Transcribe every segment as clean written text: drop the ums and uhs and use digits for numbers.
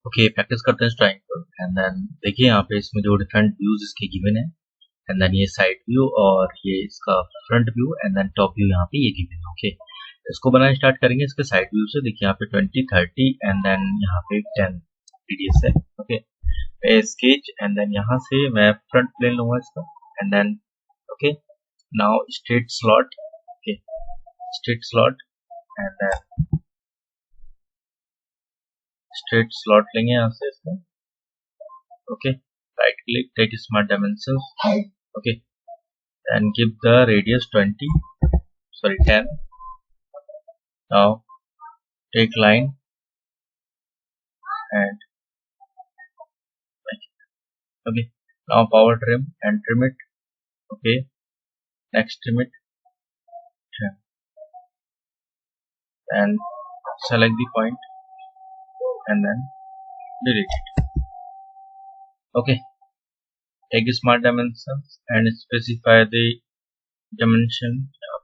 Okay practice करते हैं triangle and then देखिए यहाँ पे इसमें जो डिफरेंट व्यूज इसके गिवन है एंड देन ये साइड व्यू और ये इसका front view and then top view यहाँ पे ये गिवन है। ओके इसको बनाना स्टार्ट करेंगे इसके साइड व्यू से। देखिए यहाँ पे 20 30 एंड देन यहाँ पे 10 रेडियस है। ओके स्केच एंड देन यहाँ से मैं फ्रंट प्लेन लूंगा इसका and then okay now straight slot. Okay straight slot and then straight slot लेंगे यहाँ से इसका। Okay right click take smart dimensions. Okay and give the radius 10. Now take line and okay now power trim and trim it. Okay next trim it and select the point and then delete it. Okay take smart dimensions and specify the dimension of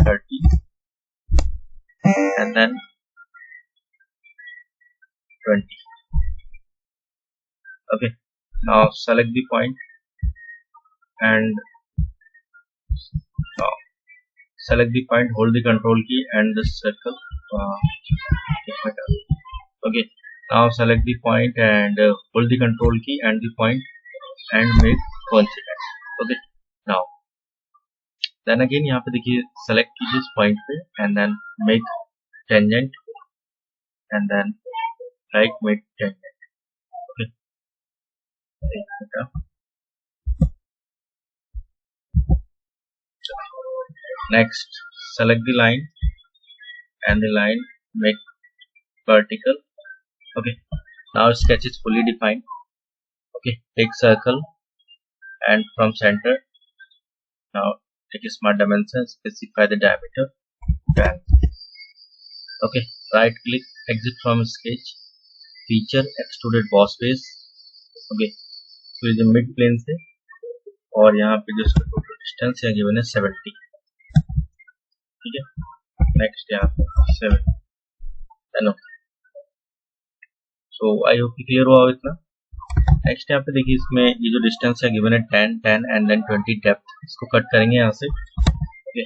30 and then 20. Okay now select the point and now select the point, hold the control key and the circle. Okay now select the point and hold the control key and the point and make coincident. Okay now then again यहाँ पे देखिए select कीजिए इस point पे and then make tangent and then right make tangent. Okay next select the line and the line make vertical. Okay now sketch is fully defined. Okay take circle and from center now take a smart dimension, specify the diameter 10. Okay right click exit from sketch, feature extruded boss base. Okay तो ये mid plane से और यहाँ पे जो इसका total distance है given है 70. ठीक है नेक्स्ट यहाँ पे 7 then okay so I hope clear हुआ इतना। नेक्स्ट यहाँ पे देखिए इसमें ये जो डिस्टेंस है गिवन है 10 10 एंड देन 20 डेप्थ, इसको कट करेंगे यहाँ से। Okay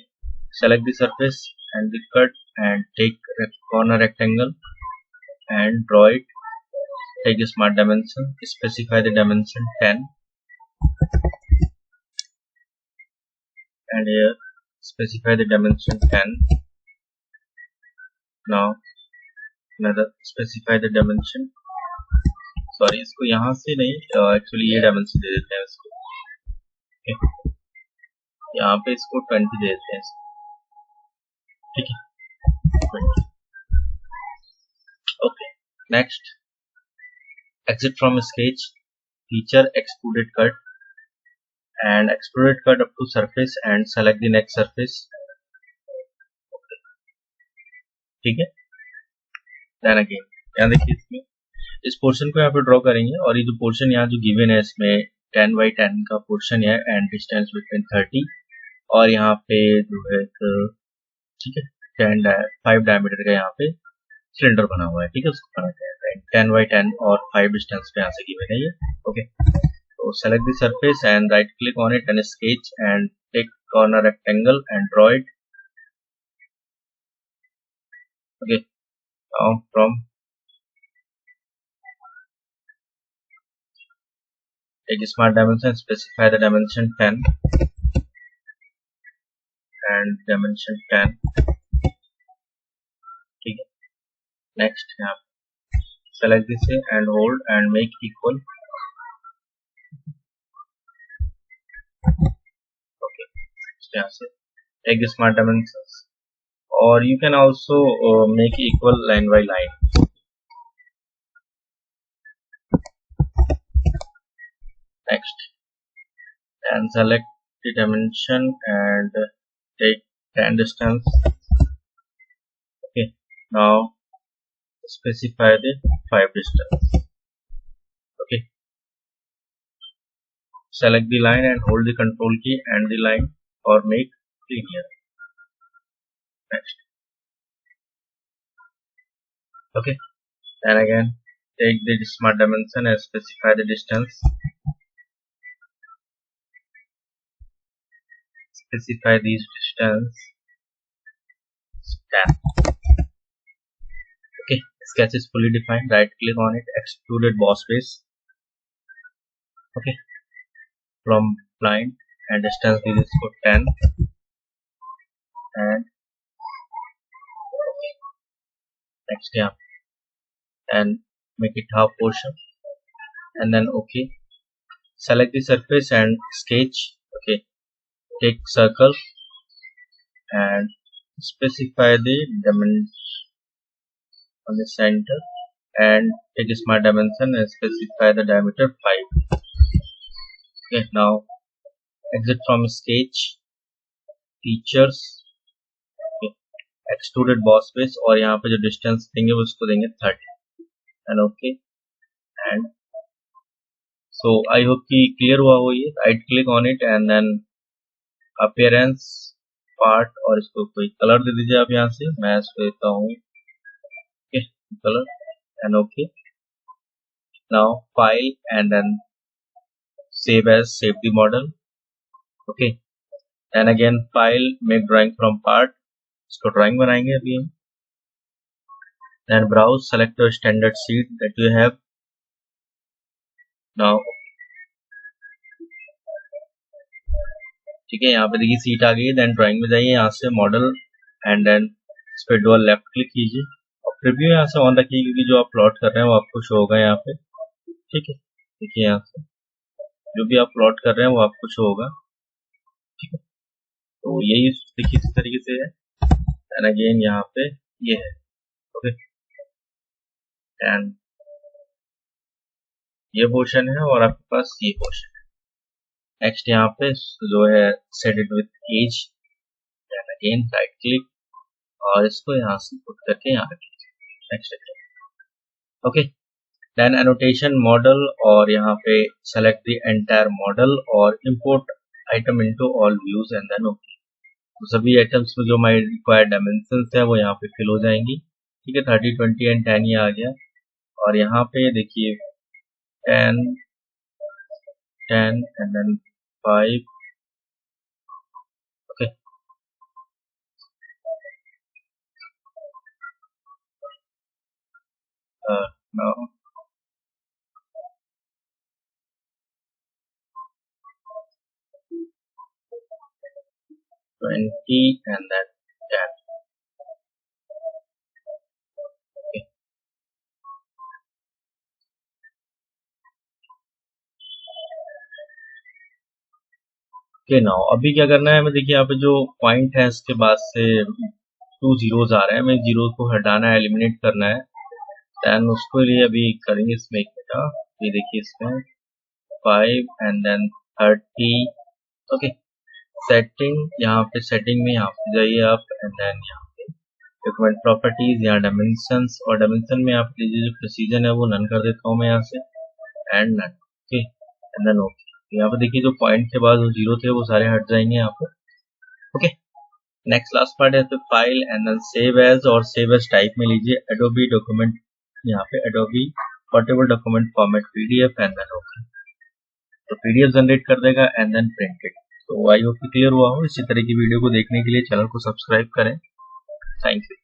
select the surface and the cut and take corner rectangle and draw it, take smart dimension, specify the dimension 10 and here specify the dimension 10. now another specify the dimension, sorry इसको यहाँ से नहीं actually ये dimension दे देते हैं इसको। okay. यहाँ पे इसको 20 दे देते हैं इसको। ठीक है 20. Okay next exit from sketch, feature extruded cut and extruded cut up to surface and select the next surface. ठीक है देन अगेन यहाँ देखिए इसमें इस पोर्शन को यहाँ पे ड्रॉ करेंगे और ये जो पोर्शन यहाँ जो गिवन है इसमें 10 by 10 का पोर्शन है एंड डिस्टेंस बिटवीन 30 और यहाँ पे जो है ठीक है 5 डायमीटर का यहाँ पे सिलेंडर बना हुआ है। ठीक है उसको बनाते हैं 10 by 10 और 5 डिस्टेंस पे यहाँ से गिवन है ये। Okay so select the surface and right click on it and sketch and take corner rectangle and draw it. Okay now from take smart dimension, specify the dimension 10 and dimension 10. ठीक है next यहाँ select this and hold and make equal. यहाँ से take the smart dimensions or you can also make equal line by line. Next and select the dimension and take 10 distance. Okay now specify the 5 distance. Okay select the line and hold the control key and the line or make linear. Next okay and again take the smart dimension and specify the distance. Specify these distance 10. Okay, sketch is fully defined. Right click on it, extruded boss face. Okay, from line and distance this is for 10, and next here and make it half portion, and then okay, select the surface and sketch. Okay, take circle and specify the dimension on the center, and take a smart dimension and specify the diameter 5. Okay, now exit from sketch, features, okay, extruded boss face, और यहाँ पे जो distance देंगे वो उसको देंगे 30, and okay, and so I hope कि clear हुआ हो ये. Right click on it and then appearance part, और इसको कोई कलर दे दीजिए आप यहाँ से. मैं इसको देता हूँ colour, and okay. Now file and then save as, save the model. Okay, and again file, make drawing from part, इसको ड्राइंग बनाएंगे अभी हम. Then browse, select your standard sheet that you have. Now ठीक है, यहाँ पे देखिए seat आ गई. देन ड्राइंग में जाइए, यहाँ से मॉडल, एंड देन इस पे डुअल लेफ्ट क्लिक कीजिए और प्रीव्यू यहाँ से ऑन रखिए, क्योंकि जो आप प्लॉट कर रहे हैं वो आपको शो होगा यहाँ पे. ठीक है, देखिए यहाँ से जो भी आप प्लॉट कर रहे हैं वो आपको शो होगा. ठीक है, तो यही देखिए इस तरीके से है. एंड अगेन यहाँ पे ये है. ओके, एंड ये पोर्शन है और आपके पास ये पोर्शन है. नेक्स्ट यहाँ पे जो है set it with edge, and again right click और इसको यहाँ से पुट करके यहाँ रखिए. Next. Okay, then annotation model, और यहाँ पे सेलेक्ट द एंटायर मॉडल और import item into all views, and then okay. तो सभी आइटम्स में जो हमारी रिक्वायर्ड डायमेंशंस है वो यहाँ पे फिल हो जाएंगी. ठीक है, 30, 20 एंड 10 ये आ गया. और यहाँ पे देखिए 10 10 and then 5. Okay, now 20 and then 10. Okay. Okay, now अभी क्या करना है हमें, देखिए यहाँ पे जो पॉइंट है इसके बाद से 2 जीरोज आ रहे हैं, हमें जीरो को हटाना है, एलिमिनेट करना है. देन उसके लिए अभी करेंगे इसमें एक बेटा, ये देखिए इसमें 5 एंड देन 30. ओके, सेटिंग, यहाँ पे सेटिंग में यहाँ पे जाइए आप, एंड देन यहाँ पे डॉक्यूमेंट प्रॉपर्टीज, यहाँ डायमेंशंस, और डायमेंशन में आप लीजिए जो प्रिसीजन है वो नन कर देता हूँ मैं यहाँ से, and none. Okay, and then okay. यहाँ पे देखिए जो पॉइंट के बाद जो जीरो थे वो सारे हट जाएंगे यहाँ पे. ओके, नेक्स्ट लास्ट पार्ट है तो file and then save as, और सेव एज टाइप में लीजिए एडोबी डॉक्यूमेंट, यहाँ पे Adobe portable document format PDF, and then okay. तो पीडीएफ जनरेट कर देगा एंड देन प्रिंट इट. तो आई होप क्लियर हुआ हो. इसी तरह की वीडियो को देखने के लिए चैनल को सब्सक्राइब करें. Thank you.